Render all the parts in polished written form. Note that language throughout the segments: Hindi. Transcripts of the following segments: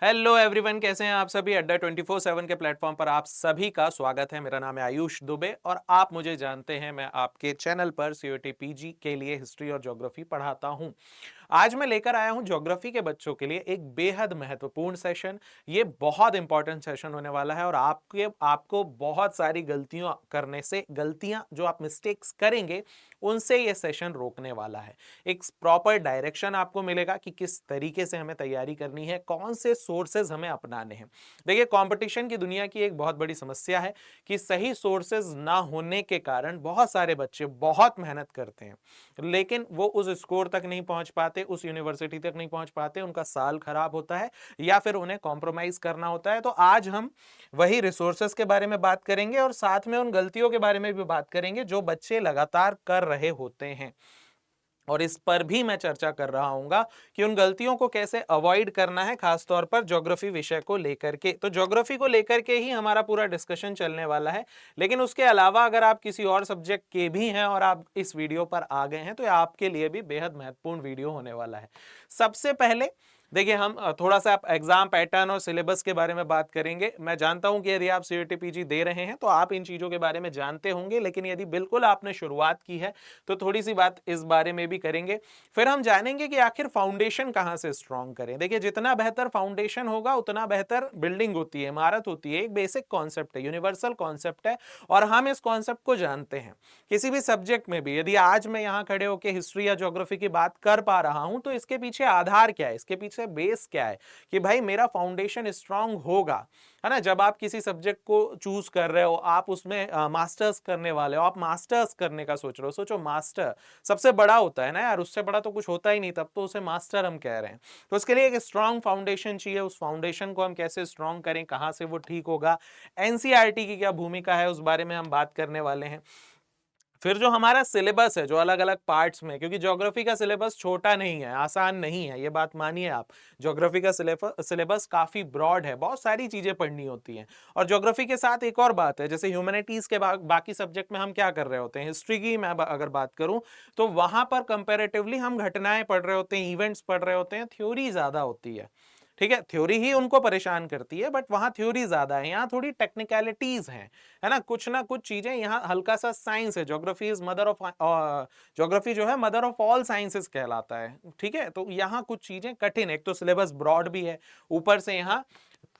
हेलो एवरीवन, कैसे हैं आप सभी। अड्डा 24/7 के प्लेटफॉर्म पर आप सभी का स्वागत है। मेरा नाम है आयुष दुबे और आप मुझे जानते हैं, मैं आपके चैनल पर सीयूईटी पीजी के लिए हिस्ट्री और ज्योग्राफी पढ़ाता हूं। आज मैं लेकर आया हूं ज्योग्राफी के बच्चों के लिए एक बेहद महत्वपूर्ण सेशन। ये बहुत इंपॉर्टेंट सेशन होने वाला है और आपको बहुत सारी गलतियां जो आप मिस्टेक्स करेंगे उनसे ये सेशन रोकने वाला है। एक प्रॉपर डायरेक्शन आपको मिलेगा कि किस तरीके से हमें तैयारी करनी है, कौन से सोर्सेज हमें अपनाने हैं। देखिए, कंपटीशन की दुनिया की एक बहुत बड़ी समस्या है कि सही सोर्सेज ना होने के कारण बहुत सारे बच्चे बहुत मेहनत करते हैं लेकिन वो उस स्कोर तक नहीं पहुंच पाते, उस यूनिवर्सिटी तक नहीं पहुंच पाते, उनका साल खराब होता है या फिर उन्हें कॉम्प्रोमाइज करना होता है। तो आज हम वही रिसोर्सेज के बारे में बात करेंगे और साथ में उन गलतियों के बारे में भी बात करेंगे जो बच्चे लगातार कर रहे होते हैं। और इस पर भी मैं चर्चा कर रहा हूंगा कि उन गलतियों को कैसे अवॉइड करना है, खासतौर पर ज्योग्राफी विषय को लेकर के। तो ज्योग्राफी को लेकर के ही हमारा पूरा डिस्कशन चलने वाला है। लेकिन उसके अलावा अगर आप किसी और सब्जेक्ट के भी हैं और आप इस वीडियो पर आ गए हैं तो ये आपके लिए भी बेहद महत्वपूर्ण वीडियो होने वाला है। सबसे पहले देखिए, हम थोड़ा सा एग्जाम पैटर्न और सिलेबस के बारे में बात करेंगे। मैं जानता हूं कि यदि आप सीयूईटी पीजी दे रहे हैं तो आप इन चीजों के बारे में जानते होंगे, लेकिन यदि बिल्कुल आपने शुरुआत की है तो थोड़ी सी बात इस बारे में भी करेंगे। फिर हम जानेंगे कि आखिर फाउंडेशन कहां से स्ट्रॉन्ग करें। देखिए, जितना बेहतर फाउंडेशन होगा उतना बेहतर बिल्डिंग होती है, इमारत होती है। एक बेसिक कॉन्सेप्ट है, यूनिवर्सल कॉन्सेप्ट है और हम इस कॉन्सेप्ट को जानते हैं। किसी भी सब्जेक्ट में भी यदि आज मैं यहां खड़े होकर हिस्ट्री या ज्योग्राफी की बात कर पा रहा हूं तो इसके पीछे आधार क्या है, इसके पीछे बेस क्या है कि भाई मेरा फाउंडेशन स्ट्रांग होगा, है ना। जब आप किसी सब्जेक्ट को चूज कर रहे हो, आप उसमें मास्टर्स करने वाले हो, आप मास्टर्स करने का सोच रहे हो, सोचो मास्टर सबसे बड़ा होता है ना यार, उससे बड़ा तो कुछ होता ही नहीं, तब तो उसे मास्टर हम कह रहे हैं। तो उसके लिए एक स्ट्रांग फाउंडेशन चाहिए। उस फाउंडेशन को हम कैसे स्ट्रांग करें, कहां से वो ठीक होगा, एनसीईआरटी की क्या भूमिका है, उस बारे में हम बात करने वाले हैं। फिर जो हमारा सिलेबस है, जो अलग अलग पार्ट्स में, क्योंकि ज्योग्राफी का सिलेबस छोटा नहीं है, आसान नहीं है, ये बात मानिए आप। ज्योग्राफी का सिलेबस काफी ब्रॉड है, बहुत सारी चीजें पढ़नी होती हैं। और ज्योग्राफी के साथ एक और बात है, जैसे ह्यूमैनिटीज के बाकी सब्जेक्ट में हम क्या कर रहे होते हैं, हिस्ट्री की मैं अगर बात करूं तो वहां पर कंपेरेटिवली हम घटनाएं पढ़ रहे होते हैं, इवेंट्स पढ़ रहे होते हैं, थ्योरी ज्यादा होती है। ठीक है, थ्योरी ही उनको परेशान करती है, बट वहां थ्योरी ज्यादा है, यहाँ थोड़ी टेक्निकलिटीज हैं, है ना कुछ चीजें, यहाँ हल्का सा साइंस है। Geography is mother of geography जो है मदर ऑफ ऑल साइंसेस कहलाता है। ठीक है, तो यहाँ कुछ चीजें कठिन है। एक तो सिलेबस ब्रॉड भी है, ऊपर से यहाँ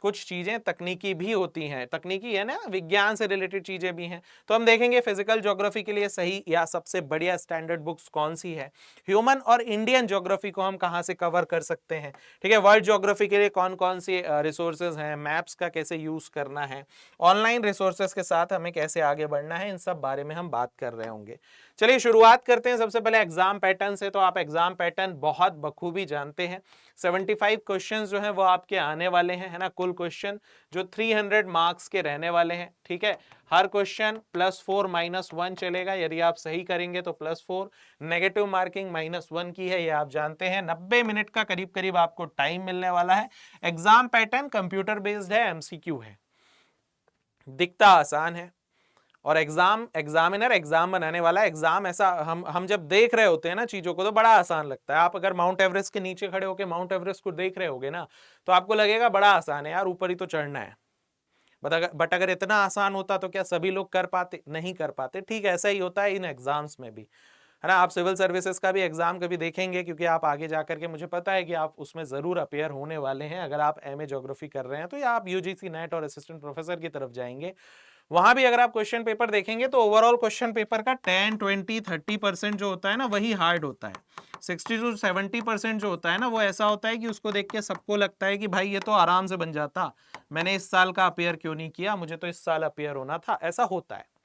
कुछ चीजें तकनीकी भी होती हैं, तकनीकी है ना, विज्ञान से रिलेटेड चीजें भी हैं। तो हम देखेंगे फिजिकल ज्योग्राफी के लिए सही या सबसे बढ़िया स्टैंडर्ड बुक्स कौन सी है, ह्यूमन और इंडियन ज्योग्राफी को हम कहां से कवर कर सकते हैं। ठीक है, वर्ल्ड ज्योग्राफी के लिए कौन कौन सी रिसोर्सेज हैं, मैप्स का कैसे यूज करना है, ऑनलाइन रिसोर्सेज के साथ हमें कैसे आगे बढ़ना है, इन सब बारे में हम बात कर रहे होंगे। चलिए शुरुआत करते हैं। सबसे पहले एग्जाम पैटर्न से। तो आप एग्जाम पैटर्न बहुत बखूबी जानते हैं। 75 क्वेश्चन जो हैं वो आपके आने वाले हैं, है ना। कुल क्वेश्चन जो 300 मार्क्स के रहने वाले हैं। ठीक है, हर क्वेश्चन +4 -1 चलेगा, यदि आप सही करेंगे तो +4। नेगेटिव मार्किंग -1 की है, ये आप जानते हैं। 90 मिनट का करीब करीब आपको टाइम मिलने वाला है। एग्जाम पैटर्न कंप्यूटर बेस्ड है, एमसीक्यू है, दिखता आसान है। और एग्जामिनर एग्जाम बनाने वाला एग्जाम ऐसा, हम जब देख रहे होते हैं ना चीजों को तो बड़ा आसान लगता है। आप अगर माउंट एवरेस्ट के नीचे खड़े होकर माउंट एवरेस्ट को देख रहे होगे ना तो आपको लगेगा बड़ा आसान है यार, ऊपर ही तो चढ़ना है। बट अगर इतना आसान होता तो क्या सभी लोग कर पाते? नहीं कर पाते। ठीक ऐसा ही होता है इन एग्जाम्स में भी, है ना। आप सिविल सर्विसेज का भी एग्जाम कभी देखेंगे, क्योंकि आप आगे जाकर के, मुझे पता है कि आप उसमें जरूर अपेयर होने वाले हैं। अगर आप एमए ज्योग्राफी कर रहे हैं तो या आप यूजीसी नेट और असिस्टेंट प्रोफेसर की तरफ जाएंगे, वहां भी अगर आप क्वेश्चन पेपर देखेंगे तो ओवरऑल क्वेश्चन पेपर का 10, 20, 30% जो होता है ना वही हार्ड होता है। 60 से 70% जो होता है ना वो ऐसा होता है कि उसको देख के सबको लगता है कि भाई ये तो आराम से बन जाता, मैंने इस साल का अपेयर क्यों नहीं किया, मुझे तो इस साल अपेयर होना था। ऐसा होता है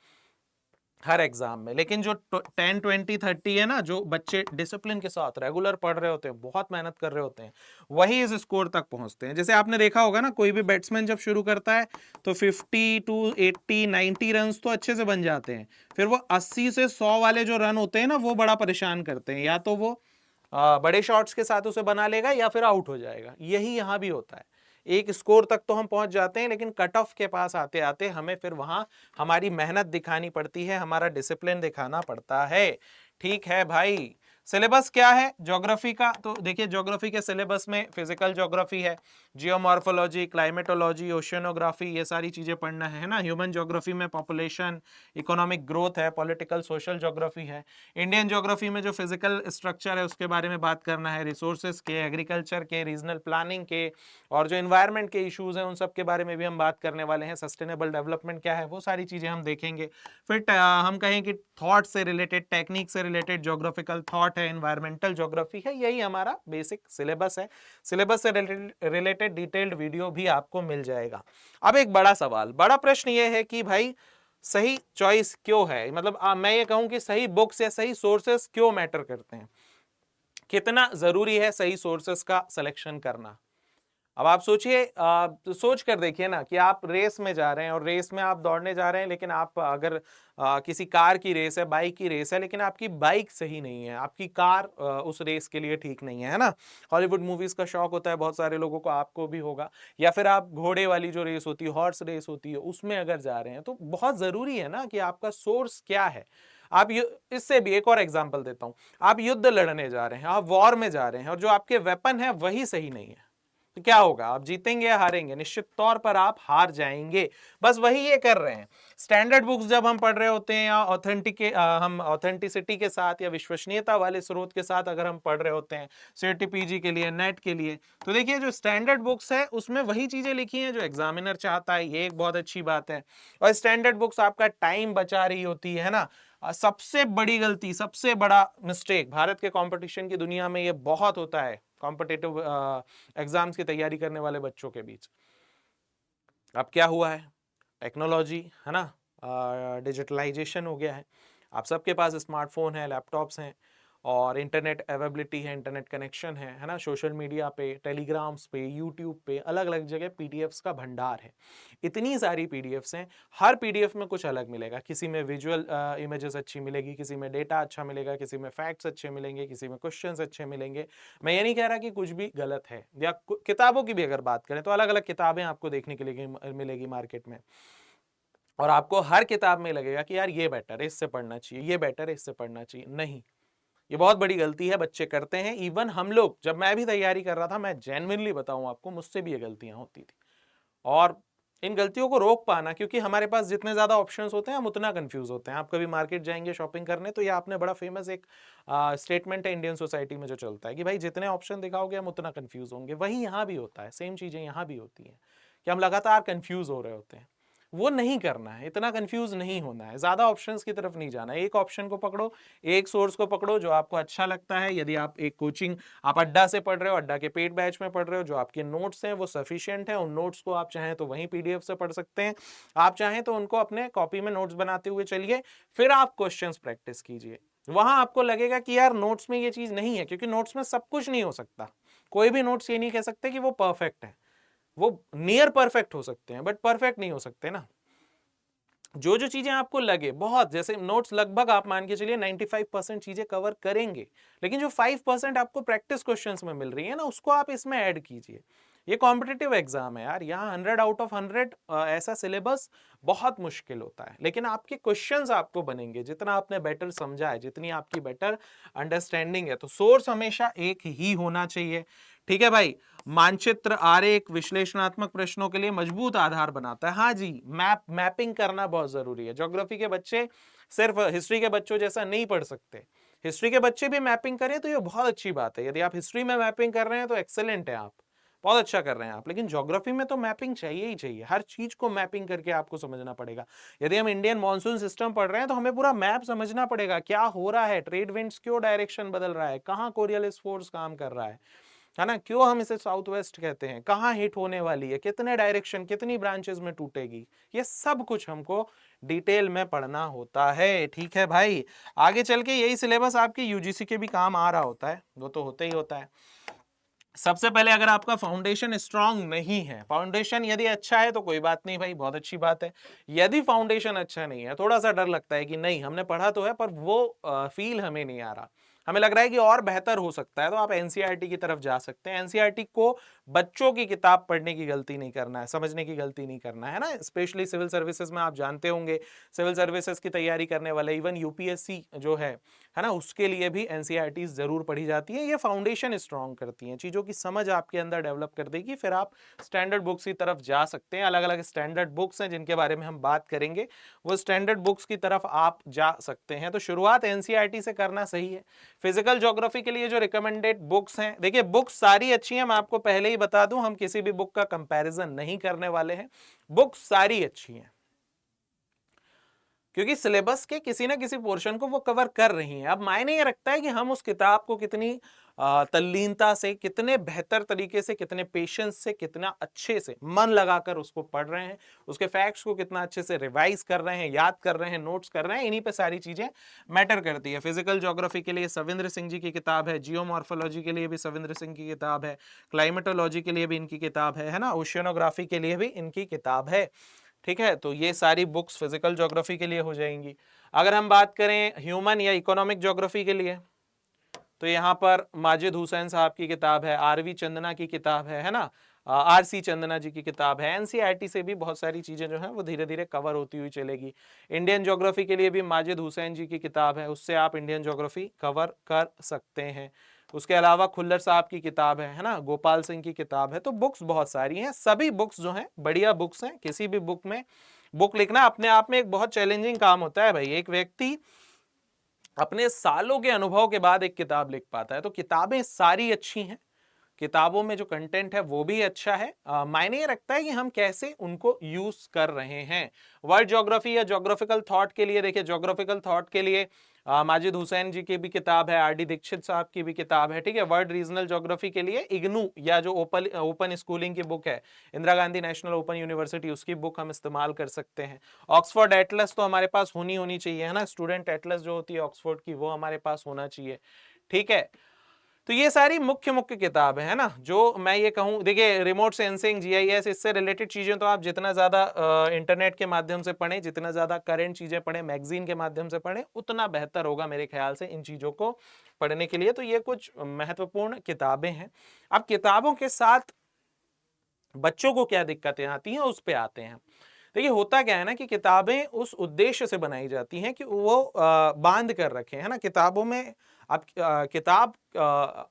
हर एग्जाम में। लेकिन जो 10, 20, 30 है ना, जो बच्चे डिसिप्लिन के साथ रेगुलर पढ़ रहे होते हैं, बहुत मेहनत कर रहे होते हैं, वही इस स्कोर तक पहुंचते हैं। जैसे आपने देखा होगा ना, कोई भी बैट्समैन जब शुरू करता है तो 50 टू 80, 90 रन तो अच्छे से बन जाते हैं। फिर वो 80 से 100 वाले जो रन होते हैं ना वो बड़ा परेशान करते हैं। या तो वो बड़े शॉट्स के साथ उसे बना लेगा या फिर आउट हो जाएगा। यही यहां भी होता है। एक स्कोर तक तो हम पहुंच जाते हैं, लेकिन कट ऑफ के पास आते आते हमें फिर वहां हमारी मेहनत दिखानी पड़ती है, हमारा डिसिप्लिन दिखाना पड़ता है। ठीक है भाई, सिलेबस क्या है ज्योग्राफी का? तो देखिए ज्योग्राफी के सिलेबस में फिजिकल ज्योग्राफी है, जियोमॉर्फोलॉजी, क्लाइमेटोलॉजी, ओशियनोग्राफी, ये सारी चीजें पढ़ना है ना। ह्यूमन ज्योग्राफी में पॉपुलेशन, इकोनॉमिक ग्रोथ है, पॉलिटिकल सोशल ज्योग्राफी है। इंडियन ज्योग्राफी में जो फिजिकल स्ट्रक्चर है उसके बारे में बात करना है, रिसोर्सेज के, एग्रीकल्चर के, रीजनल प्लानिंग के, और जो इन्वायरमेंट के इश्यूज हैं उन सब के बारे में भी हम बात करने वाले हैं। सस्टेनेबल डेवलपमेंट क्या है वो सारी चीजें हम देखेंगे। फिर हम कहें कि थॉट से रिलेटेड, टेक्निक से रिलेटेड ज्योग्राफिकल थॉट है, एनवायरमेंटल ज्योग्राफी है, यही हमारा बेसिक सिलेबस है। सिलेबस से रिलेटेड डिटेल्ड वीडियो भी आपको मिल जाएगा। अब एक बड़ा सवाल, बड़ा प्रश्न ये है कि भाई सही चॉइस क्यों है, मतलब मैं ये कहूं कि सही बुक्स या सही सोर्सेस क्यों मैटर करते हैं, कितना जरूरी है सही सोर्सेस का सिलेक्शन करना। अब आप सोचिए, तो सोच कर देखिए ना कि आप रेस में जा रहे हैं और रेस में आप दौड़ने जा रहे हैं, लेकिन आप अगर किसी कार की रेस है, बाइक की रेस है, लेकिन आपकी बाइक सही नहीं है, आपकी कार उस रेस के लिए ठीक नहीं है ना। हॉलीवुड मूवीज का शौक होता है बहुत सारे लोगों को, आपको भी होगा। या फिर आप घोड़े वाली जो रेस होती है, हॉर्स रेस होती है, उसमें अगर जा रहे हैं तो बहुत जरूरी है ना कि आपका सोर्स क्या है। आप इससे भी एक और एग्जाम्पल देता हूं, आप युद्ध लड़ने जा रहे हैं, आप वॉर में जा रहे हैं, और जो आपके वेपन है वही सही नहीं है, तो क्या होगा? आप जीतेंगे या हारेंगे? निश्चित तौर पर आप हार जाएंगे। बस वही ये कर रहे हैं। स्टैंडर्ड बुक्स जब हम पढ़ रहे होते हैं, या हम ऑथेंटिसिटी के साथ या विश्वसनीयता वाले स्रोत के साथ अगर हम पढ़ रहे होते हैं, सीईटी के लिए, नेट के लिए, तो देखिए जो स्टैंडर्ड बुक्स है उसमें वही चीजें लिखी हैं जो एग्जामिनर चाहता है, ये एक बहुत अच्छी बात है। और स्टैंडर्ड बुक्स आपका टाइम बचा रही होती है ना। सबसे बड़ी गलती, सबसे बड़ा मिस्टेक भारत के कंपटीशन की दुनिया में ये बहुत होता है कॉम्पिटिटिव एग्जाम्स की तैयारी करने वाले बच्चों के बीच। अब क्या हुआ है, टेक्नोलॉजी है ना, डिजिटलाइजेशन हो गया है, आप सबके पास स्मार्टफोन है, लैपटॉप्स हैं, और इंटरनेट अवेलेबिलिटी है, इंटरनेट कनेक्शन है ना। सोशल मीडिया पे, टेलीग्राम्स पे, यूट्यूब पे, अलग अलग जगह पीडीएफ्स का भंडार है। इतनी सारी पीडीएफ्स हैं, हर पीडीएफ में कुछ अलग मिलेगा। किसी में विजुअल इमेजेस अच्छी मिलेगी, किसी में डेटा अच्छा मिलेगा, किसी में फैक्ट्स अच्छे मिलेंगे, किसी में क्वेश्चंस अच्छे मिलेंगे। मैं ये नहीं कह रहा कि कुछ भी गलत है। या किताबों की भी अगर बात करें तो अलग अलग किताबें आपको देखने के लिए मिलेगी मार्केट में, और आपको हर किताब में लगेगा कि यार ये बेटर है, इससे पढ़ना चाहिए, ये बेटर है, इससे पढ़ना चाहिए। नहीं, ये बहुत बड़ी गलती है, बच्चे करते हैं। इवन हम लोग, जब मैं भी तैयारी कर रहा था, मैं जेन्युइनली बताऊं आपको, मुझसे भी ये गलतियां होती थी। और इन गलतियों को रोक पाना, क्योंकि हमारे पास जितने ज्यादा ऑप्शंस होते हैं हम उतना कंफ्यूज होते हैं। आप कभी मार्केट जाएंगे शॉपिंग करने, तो ये आपने बड़ा फेमस एक स्टेटमेंट है इंडियन सोसाइटी में जो चलता है कि भाई जितने ऑप्शन दिखाओगे हम उतना कंफ्यूज होंगे। वही यहाँ भी होता है, सेम चीजें यहाँ भी होती हैं कि हम लगातार कंफ्यूज हो रहे होते हैं। वो नहीं करना है, इतना कंफ्यूज नहीं होना है, ज्यादा ऑप्शंस की तरफ नहीं जाना है। एक ऑप्शन को पकड़ो, एक सोर्स को पकड़ो जो आपको अच्छा लगता है। यदि आप एक कोचिंग, आप अड्डा से पढ़ रहे हो, अड्डा के पेड बैच में पढ़ रहे हो, जो आपके नोट्स हैं वो सफिशिएंट है, उन नोट्स को आप चाहें तो वहीं पीडीएफ से पढ़ सकते हैं। आप चाहें तो उनको अपने कॉपी में नोट्स बनाते हुए चलिए, फिर आप क्वेश्चंस प्रैक्टिस कीजिए। वहां आपको लगेगा कि यार नोट्स में ये चीज नहीं है, क्योंकि नोट्स में सब कुछ नहीं हो सकता। कोई भी नोट्स ये नहीं कह सकते कि वो परफेक्ट है। वो नियर परफेक्ट हो सकते हैं, बट परफेक्ट नहीं हो सकते ना। जो जो चीजें आपको लगे बहुत, जैसे नोट्स लगभग आप मान के चलिए 95% चीजें कवर करेंगे, लेकिन जो 5% आपको प्रैक्टिस क्वेश्चंस में मिल रही है ना, उसको आप इसमें ऐड कीजिए। ये कॉम्पिटिटिव एग्जाम है यार, यहाँ 100 आउट ऑफ 100 ऐसा सिलेबस बहुत मुश्किल होता है। लेकिन आपके क्वेश्चंस आपको बनेंगे जितना आपने बेटर समझा है, जितनी आपकी बेटर अंडरस्टैंडिंग है। तो सोर्स हमेशा एक ही होना चाहिए। ठीक है भाई, मानचित्र, आरेख विश्लेषणात्मक प्रश्नों के लिए मजबूत आधार बनाता है। हाँ जी, मैपिंग करना बहुत जरूरी है। ज्योग्राफी के बच्चे सिर्फ हिस्ट्री के बच्चों जैसा नहीं पढ़ सकते, हिस्ट्री के बच्चे भी मैपिंग करें तो ये बहुत अच्छी बात है। यदि आप हिस्ट्री में मैपिंग कर रहे हैं तो एक्सेलेंट है, आप बहुत अच्छा कर रहे हैं आप। लेकिन ज्योग्राफी में तो मैपिंग चाहिए ही चाहिए, हर चीज को मैपिंग करके आपको समझना पड़ेगा। यदि हम इंडियन मॉनसून सिस्टम पढ़ रहे हैं तो हमें पूरा मैप समझना पड़ेगा, क्या हो रहा है, ट्रेड विंड्स क्यों डायरेक्शन बदल रहा है, कहाँ कोरियलिस फोर्स काम कर रहा है ना, क्यों हम इसे साउथ वेस्ट कहते हैं, कहाँ हिट होने वाली है, कितने डायरेक्शन, कितनी ब्रांचेस में टूटेगी, ये सब कुछ हमको डिटेल में पढ़ना होता है। ठीक है भाई, आगे चल के यही सिलेबस आपके यूजीसी के भी काम आ रहा होता है, वो तो होता ही होता है। सबसे पहले अगर आपका फाउंडेशन स्ट्रांग नहीं है, फाउंडेशन यदि अच्छा है तो कोई बात नहीं भाई, बहुत अच्छी बात है। यदि फाउंडेशन अच्छा नहीं है, थोड़ा सा डर लगता है कि नहीं हमने पढ़ा तो है पर वो फील हमें नहीं आ रहा, हमें लग रहा है कि और बेहतर हो सकता है, तो आप एनसीईआरटी की तरफ जा सकते हैं। एनसीईआरटी को बच्चों की किताब पढ़ने की गलती नहीं करना है, समझने की गलती नहीं करना है ना। स्पेशली सिविल सर्विसेज में आप जानते होंगे, सिविल सर्विसेज की तैयारी करने वाले, इवन यूपीएससी जो है ना, उसके लिए भी एनसीईआरटी जरूर पढ़ी जाती है। ये फाउंडेशन स्ट्रॉन्ग करती हैं, चीजों की समझ आपके अंदर डेवलप कर देगी, फिर आप स्टैंडर्ड बुक्स की तरफ जा सकते हैं। अलग अलग स्टैंडर्ड बुक्स हैं जिनके बारे में हम बात करेंगे, वो स्टैंडर्ड बुक्स की तरफ आप जा सकते हैं। तो शुरुआत एनसीईआरटी से करना सही है। फिजिकल ज्योग्राफी के लिए जो रिकमेंडेड बुक्स हैं, देखिए बुक्स सारी अच्छी हैं, मैं आपको पहले ही बता दूं, हम किसी भी बुक का कंपैरिजन नहीं करने वाले हैं। बुक्स सारी अच्छी हैं क्योंकि सिलेबस के किसी ना किसी पोर्शन को वो कवर कर रही हैं। अब मायने ये रखता है कि हम उस किताब को कितनी तल्लीनता से, कितने बेहतर तरीके से, कितने पेशेंस से, कितना अच्छे से मन लगाकर उसको पढ़ रहे हैं, उसके फैक्ट्स को कितना अच्छे से रिवाइज कर रहे हैं, याद कर रहे हैं, नोट्स कर रहे हैं, इन्हीं पे सारी चीजें मैटर करती है। फिजिकल ज्योग्राफी के लिए सविंद्र सिंह जी की किताब है, जियोमॉर्फोलॉजी के लिए भी सविंद्र सिंह की किताब है, क्लाइमेटोलॉजी के लिए भी इनकी किताब है ना, ओशियनोग्राफी के लिए भी इनकी किताब है। ठीक है, तो ये सारी बुक्स फिजिकल ज्योग्राफी के लिए हो जाएंगी। अगर हम बात करें ह्यूमन या इकोनॉमिक ज्योग्राफी के लिए, तो यहाँ पर माजिद हुसैन साहब की किताब है, आरवी चंदना की किताब है ना, आरसी चंदना जी की किताब है। एनसीईआरटी से भी बहुत सारी चीजें जो है वो धीरे धीरे कवर होती हुई चलेगी। इंडियन ज्योग्राफी के लिए भी माजिद हुसैन जी की किताब है, उससे आप इंडियन ज्योग्राफी कवर कर सकते हैं। उसके अलावा खुल्लर साहब की किताब है ना, गोपाल सिंह की किताब है। तो बुक्स बहुत सारी हैं, सभी बुक्स जो हैं बढ़िया बुक्स हैं। किसी भी बुक में, बुक लिखना अपने आप में एक बहुत चैलेंजिंग काम होता है भाई। एक व्यक्ति अपने सालों के अनुभव के बाद एक किताब लिख पाता है। तो किताबें सारी अच्छी हैं, किताबों में जो कंटेंट है वो भी अच्छा है। मायने ये रखता है कि हम कैसे उनको यूज कर रहे हैं। वर्ल्ड ज्योग्राफी या ज्योग्राफिकल थॉट के लिए, देखिए ज्योग्राफिकल थॉट के लिए माजिद हुसैन जी की भी किताब है, आरडी दीक्षित साहब की भी किताब है। ठीक है, वर्ल्ड रीजनल ज्योग्राफी के लिए इग्नू या जो ओपन स्कूलिंग की बुक है, Indira Gandhi national open university, उसकी बुक हम इस्तेमाल कर सकते हैं। ऑक्सफोर्ड एटलस तो हमारे पास होनी चाहिए है ना, स्टूडेंट एटलस जो होती है ऑक्सफोर्ड की, वो हमारे पास होना चाहिए। ठीक है, तो ये सारी मुख्य मुख्य किताबें है ना, जो मैं ये कहूँ। देखिए रिमोट सेंसिंग, जीआईएस, इससे रिलेटेड चीजें तो आप जितना ज्यादा इंटरनेट के माध्यम से पढ़ें, जितना ज्यादा करंट चीजें पढ़ें, मैगजीन के माध्यम से पढ़ें, उतना बेहतर होगा मेरे ख्याल से इन चीजों को पढ़ने के लिए। तो ये कुछ महत्वपूर्ण किताबें हैं। अब किताबों के साथ बच्चों को क्या दिक्कतें आती हैं उस पर आते हैं। देखिए होता क्या है ना कि किताबें उस उद्देश्य से बनाई जाती हैं कि वो बांध कर रखें, है ना। किताबों में अब किताब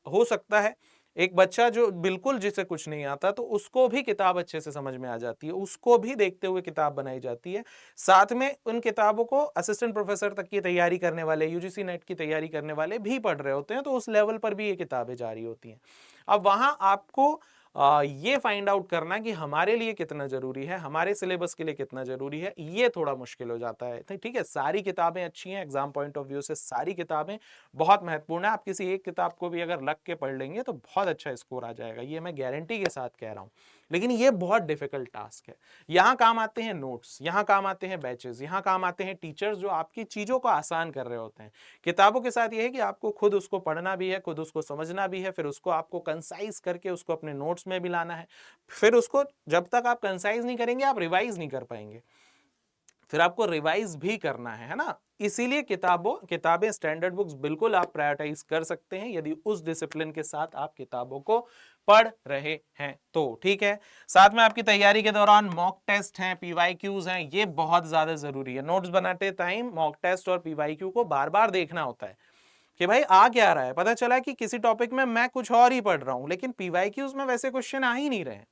हो सकता है एक बच्चा जो बिल्कुल जिसे कुछ नहीं आता, तो उसको भी किताब अच्छे से समझ में आ जाती है, उसको भी देखते हुए किताब बनाई जाती है। साथ में उन किताबों को असिस्टेंट प्रोफेसर तक की तैयारी करने वाले, यूजीसी नेट की तैयारी करने वाले भी पढ़ रहे होते हैं, तो उस लेवल पर भी ये किताबें जारी होती हैं। अब वहां आपको ये फाइंड आउट करना कि हमारे लिए कितना जरूरी है, हमारे सिलेबस के लिए कितना जरूरी है, ये थोड़ा मुश्किल हो जाता है। ठीक है, सारी किताबें अच्छी हैं, एग्जाम पॉइंट ऑफ व्यू से सारी किताबें बहुत महत्वपूर्ण है। आप किसी एक किताब को भी अगर लग के पढ़ लेंगे तो बहुत अच्छा स्कोर आ जाएगा, ये मैं गारंटी के साथ कह रहा हूं। लेकिन ये बहुत डिफिकल्ट टास्क है। यहाँ काम आते हैं नोट्स, यहाँ काम आते हैं बैचेस, यहाँ काम आते हैं टीचर्स जो आपकी चीजों को आसान कर रहे होते हैं। किताबों के साथ ये है कि आपको खुद उसको पढ़ना भी है, खुद उसको समझना भी है, फिर उसको आपको कंसाइज करके उसको अपने नोट्स में भी लाना है। फिर उसको जब तक आप कंसाइज नहीं करेंगे आप रिवाइज नहीं कर पाएंगे, फिर आपको रिवाइज भी करना है ना। इसीलिए किताबें स्टैंडर्ड बुक्स बिल्कुल आप प्रायोरिटाइज कर सकते हैं यदि उस डिसिप्लिन के साथ आप किताबों को पढ़ रहे हैं तो। ठीक है, साथ में आपकी तैयारी के दौरान मॉक टेस्ट हैं, पीवाईक्यूज हैं, ये बहुत ज्यादा जरूरी है। नोट्स बनाते टाइम मॉक टेस्ट और पीवाईक्यू को बार बार देखना होता है कि भाई आ क्या रहा है। पता चला कि किसी टॉपिक में मैं कुछ और ही पढ़ रहा हूं, लेकिन पीवाईक्यूज में वैसे क्वेश्चन आ ही नहीं रहे हैं,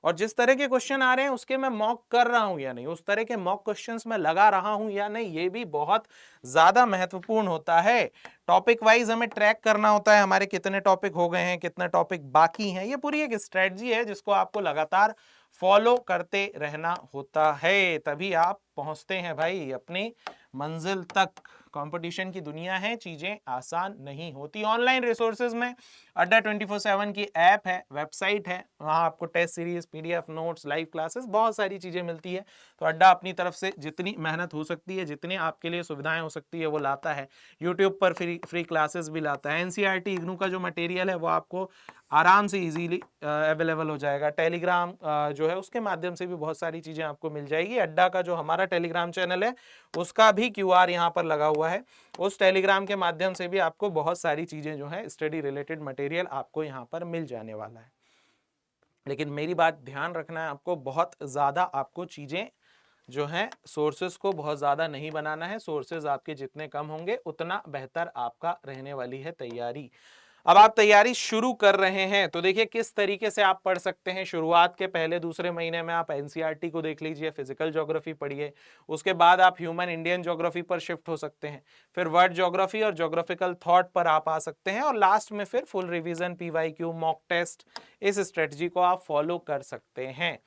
और जिस तरह के क्वेश्चन आ रहे हैं उसके मैं मॉक कर रहा हूं या नहीं, उस तरह के मॉक क्वेश्चंस मैं लगा रहा हूं या नहीं, ये भी बहुत ज्यादा महत्वपूर्ण होता है। टॉपिक वाइज हमें ट्रैक करना होता है, हमारे कितने टॉपिक हो गए हैं, कितने टॉपिक बाकी हैं। ये पूरी एक स्ट्रेटजी है जिसको आपको लगातार फॉलो करते रहना होता है, तभी आप पहुंचते हैं भाई अपनी मंजिल तक। कंपटीशन की दुनिया है, चीजें आसान नहीं होती। ऑनलाइन रिसोर्सेज में अड्डा 24/7 की ऐप है, वेबसाइट है, वहां आपको test series, PDF notes, live classes, बहुत सारी चीजें मिलती है। तो अड्डा अपनी तरफ से जितनी मेहनत हो सकती है, जितनी आपके लिए सुविधाएं हो सकती है वो लाता है। यूट्यूब पर फ्री क्लासेस भी लाता है। एनसीईआरटी इग्नू का जो मटेरियल है वो आपको आराम से इजीली अवेलेबल हो जाएगा। टेलीग्राम जो है उसके माध्यम से भी बहुत सारी चीजें आपको मिल जाएगी। अड्डा का जो हमारा टेलीग्राम चैनल है उसका भी क्यूआर यहाँ पर लगा हुआ है, उस टेलीग्राम के माध्यम से भी आपको बहुत सारी चीजें जो है स्टडी रिलेटेड मटेरियल आपको यहाँ पर मिल जाने वाला है। लेकिन मेरी बात ध्यान रखना है आपको, बहुत ज़्यादा आपको चीज़ें जो हैं सोर्सेज को बहुत ज़्यादा नहीं बनाना है। सोर्सेज आपके जितने कम होंगे उतना बेहतर आपका रहने वाली है तैयारी। अब आप तैयारी शुरू कर रहे हैं तो देखिए किस तरीके से आप पढ़ सकते हैं। शुरुआत के पहले दूसरे महीने में आप एनसीईआरटी को देख लीजिए, फिजिकल ज्योग्राफी पढ़िए, उसके बाद आप ह्यूमन इंडियन ज्योग्राफी पर शिफ्ट हो सकते हैं, फिर वर्ल्ड ज्योग्राफी और ज्योग्राफिकल थॉट पर आप आ सकते हैं, और लास्ट में फिर full revision, PYQ, mock test, इस स्ट्रेटजी को आप फॉलो कर सकते हैं।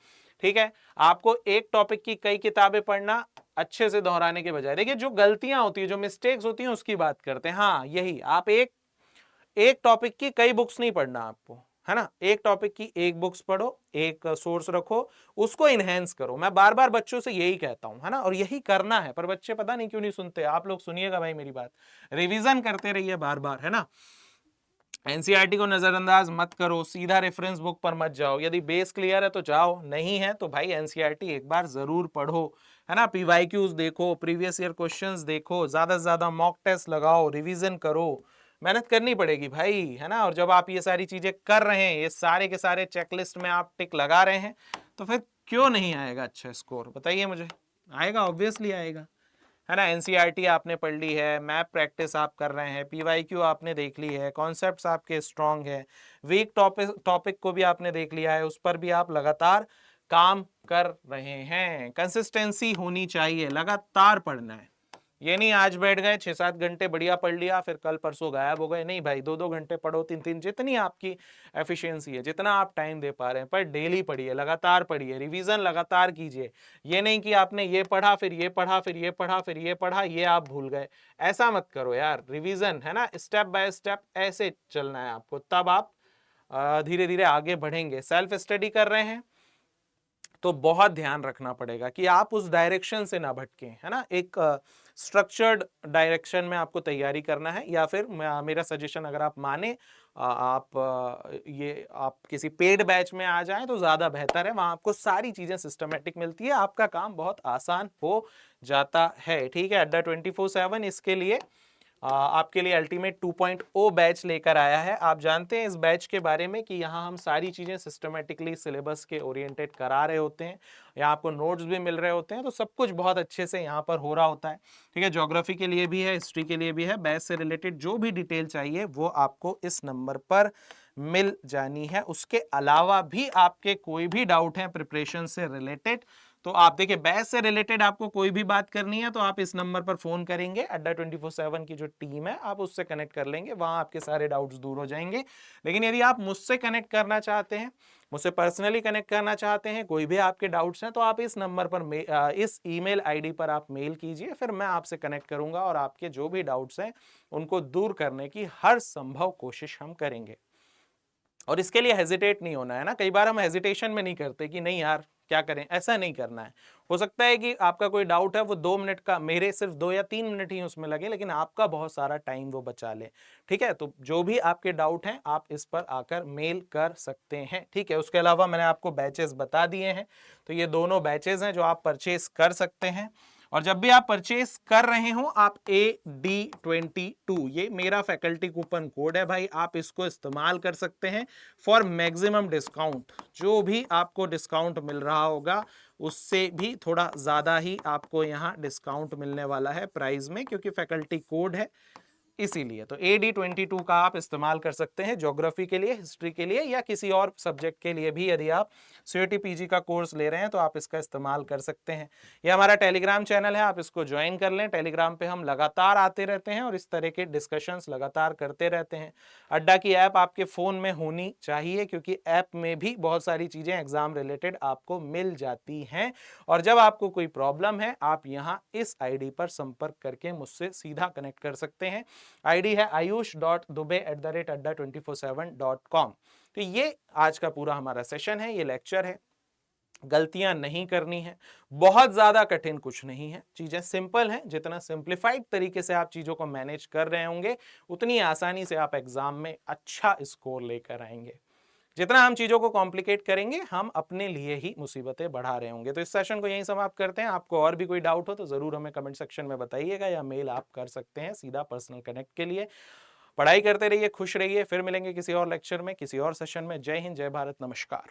ठीक है, आपको एक टॉपिक की कई किताबें पढ़ना अच्छे से दोहराने के बजाय, देखिए जो गलतियां होती है, जो मिस्टेक्स होती हैं उसकी बात करते हैं। हाँ यही, आप एक टॉपिक की कई बुक्स नहीं पढ़ना आपको, है ना, एक टॉपिक की एक बुक्स पढ़ो, एक सोर्स रखो, उसको इनहेंस करो। मैं बार बार बच्चों से यही कहता हूं, है ना, और यही करना है, पर बच्चे पता नहीं क्यों नहीं सुनते। आप लोग सुनिएगा भाई मेरी बात, रिवीजन करते रहिए बार बार, है ना। एनसीईआरटी को नजरअंदाज मत करो, सीधा रेफरेंस बुक पर मत जाओ। यदि बेस क्लियर है तो जाओ, नहीं है तो भाई एनसीईआरटी एक बार जरूर पढ़ो, है ना। पीवाईक्यूज देखो, प्रीवियस ईयर क्वेश्चंस देखो, ज्यादा से ज्यादा मॉक टेस्ट लगाओ, रिवीजन करो, मेहनत करनी पड़ेगी भाई, है ना। और जब आप ये सारी चीजें कर रहे हैं, ये सारे के सारे चेकलिस्ट में आप टिक लगा रहे हैं, तो फिर क्यों नहीं आएगा अच्छा स्कोर, बताइए मुझे। आएगा, ऑब्वियसली आएगा, है ना। एनसीईआरटी आपने पढ़ ली है, मैप प्रैक्टिस आप कर रहे हैं, पीवाईक्यू आपने देख ली है, कॉन्सेप्ट्स आपके स्ट्रांग है, वीक टॉपिक को भी आपने देख लिया है, उस पर भी आप लगातार काम कर रहे हैं। कंसिस्टेंसी होनी चाहिए, लगातार पढ़ना है। ये नहीं आज बैठ गए 6-7 घंटे बढ़िया पढ़ लिया, फिर कल परसों गायब हो गए, नहीं भाई, 2-2 घंटे पढ़ो, 3-3, जितनी आपकी एफिशिएंसी है, जितना आप टाइम दे पा रहे हैं, पर डेली पढ़िए, लगातार पढ़िए, रिवीजन लगातार कीजिए। ये नहीं कि आपने ये पढ़ा, फिर ये पढ़ा, फिर ये पढ़ा, फिर ये पढ़ा, ये आप भूल गए, ऐसा मत करो यार। रिवीजन, है ना, स्टेप बाय स्टेप ऐसे चलना है आपको, तब आप धीरे धीरे आगे बढ़ेंगे। सेल्फ स्टडी कर रहे हैं तो बहुत ध्यान रखना पड़ेगा कि आप उस डायरेक्शन से ना भटकें, है ना। एक स्ट्रक्चर्ड डायरेक्शन में आपको तैयारी करना है, या फिर मेरा सजेशन अगर आप माने, आप किसी पेड बैच में आ जाएं तो ज़्यादा बेहतर है। वहाँ आपको सारी चीज़ें सिस्टमेटिक मिलती है, आपका काम बहुत आसान हो जाता है। ठीक है, अड्डा 24/7 इसके लिए आपके लिए अल्टीमेट 2.0 बैच लेकर आया है। आप जानते हैं इस बैच के बारे में कि यहाँ हम सारी चीज़ें सिस्टमेटिकली सिलेबस के ओरिएंटेड करा रहे होते हैं, यहाँ आपको नोट्स भी मिल रहे होते हैं, तो सब कुछ बहुत अच्छे से यहाँ पर हो रहा होता है। ठीक है, ज्योग्राफी के लिए भी है, हिस्ट्री के लिए भी है, बैच से रिलेटेड जो भी डिटेल चाहिए वो आपको इस नंबर पर मिल जानी है। उसके अलावा भी आपके कोई भी डाउट है प्रिपरेशन से रिलेटेड, तो आप देखिए, बैच से रिलेटेड आपको कोई भी बात करनी है तो आप इस नंबर पर फोन करेंगे, अड्डा 24/7 की जो टीम है आप उससे कनेक्ट कर लेंगे, वहां आपके सारे डाउट्स दूर हो जाएंगे। लेकिन यदि आप मुझसे कनेक्ट करना चाहते हैं, मुझसे पर्सनली कनेक्ट करना चाहते हैं, कोई भी आपके डाउट्स हैं, तो आप इस नंबर पर इस ईमेल आईडी पर आप मेल कीजिए, फिर मैं आपसे कनेक्ट करूंगा और आपके जो भी डाउट्स हैं उनको दूर करने की हर संभव कोशिश हम करेंगे। और इसके लिए हेजिटेट नहीं होना है ना, कई बार हम हेजिटेशन में नहीं करते कि नहीं यार क्या करें, ऐसा नहीं करना है। हो सकता है कि आपका कोई डाउट है वो 2 मिनट का, मेरे सिर्फ 2 या 3 मिनट ही उसमें लगे, लेकिन आपका बहुत सारा टाइम वो बचा ले। ठीक है, तो जो भी आपके डाउट हैं आप इस पर आकर मेल कर सकते हैं। ठीक है, उसके अलावा मैंने आपको बैचेस बता दिए हैं, तो ये दोनों बैचेस हैं जो आप परचेस कर सकते हैं। और जब भी आप परचेस कर रहे हो, आप AD22, ये मेरा फैकल्टी कूपन कोड है भाई, आप इसको इस्तेमाल कर सकते हैं फॉर मैक्सिमम डिस्काउंट। जो भी आपको डिस्काउंट मिल रहा होगा उससे भी थोड़ा ज़्यादा ही आपको यहाँ डिस्काउंट मिलने वाला है प्राइस में, क्योंकि फैकल्टी कोड है इसीलिए। तो AD22 का आप इस्तेमाल कर सकते हैं ज्योग्राफी के लिए, हिस्ट्री के लिए, या किसी और सब्जेक्ट के लिए भी। यदि आप CUET PG का कोर्स ले रहे हैं तो आप इसका इस्तेमाल कर सकते हैं। ये हमारा टेलीग्राम चैनल है, आप इसको ज्वाइन कर लें। टेलीग्राम पे हम लगातार आते रहते हैं और इस तरह के डिस्कशंस लगातार करते रहते हैं। अड्डा की ऐप आपके फ़ोन में होनी चाहिए, क्योंकि ऐप में भी बहुत सारी चीज़ें एग्जाम रिलेटेड आपको मिल जाती हैं। और जब आपको कोई प्रॉब्लम है आप यहाँ इस आईडी पर संपर्क करके मुझसे सीधा कनेक्ट कर सकते हैं। आईडी है ayush.dube@adda247.com। तो ये आज का पूरा हमारा सेशन है, ये लेक्चर है। गलतियां नहीं करनी है, बहुत ज्यादा कठिन कुछ नहीं है, चीजें सिंपल हैं। जितना सिंप्लीफाइड तरीके से आप चीजों को मैनेज कर रहे होंगे उतनी आसानी से आप एग्जाम में अच्छा स्कोर लेकर आएंगे। जितना हम चीजों को कॉम्प्लिकेट करेंगे हम अपने लिए ही मुसीबतें बढ़ा रहे होंगे। तो इस सेशन को यहीं समाप्त करते हैं। आपको और भी कोई डाउट हो तो जरूर हमें कमेंट सेक्शन में बताइएगा, या मेल आप कर सकते हैं सीधा पर्सनल कनेक्ट के लिए। पढ़ाई करते रहिए, खुश रहिए, फिर मिलेंगे किसी और लेक्चर में, किसी और सेशन में। जय हिंद, जय भारत, नमस्कार।